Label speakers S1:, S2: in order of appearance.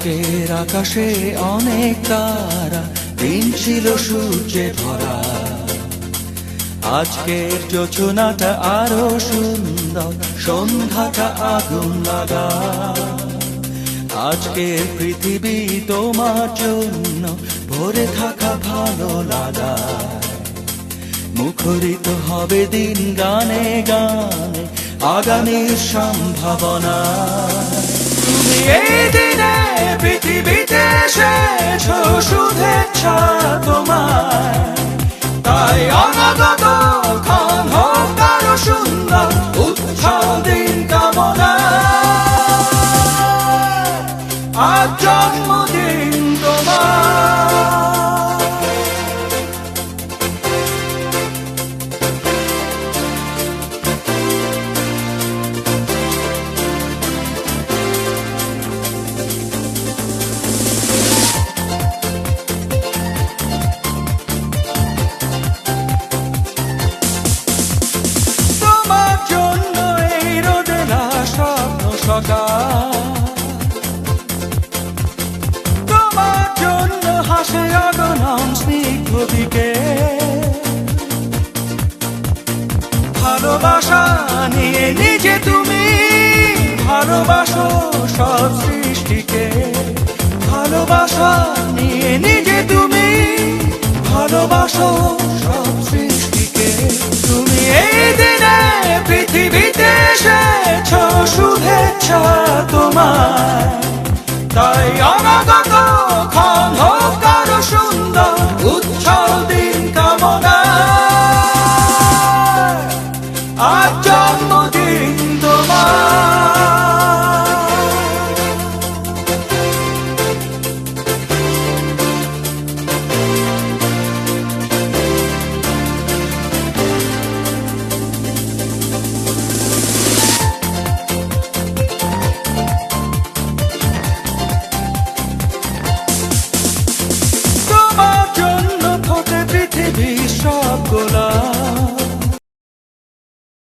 S1: আজকের আকাশে অনেক তারা, দিন ছিল সূর্যে ভরা। আজকের যোজনাটা আরো সুন্দর, সন্ধ্যাটা আগুন লাগা। আজকের পৃথিবী তোমার জন্য ভরে থাকা ভালো লাগা। মুখরিত হবে দিন গানে গানে, আগামীর সম্ভাবনা। তুমি এই দিনে পৃথিবীতে এসেছো, শুভেচ্ছা তোমার। তাই অনাগত ক্ষণ হোক আরো সুন্দর, উৎসব দিন কামনা। আজ জন্মদিন তোমার। তোমার জন্য হাসে অগণন স্নিগ্ধ বিকেল। ভালোবাসা নিয়ে নিজে তুমি ভালোবাসো সব সৃষ্টিকে। ভালোবাসা নিয়ে নিজে তুমি ভালোবাসো সব সৃষ্টিকে। তুমি এই দিনে পৃথিবীতে এসেছো, শুভেচ্ছা তোমার। তাই অনাগত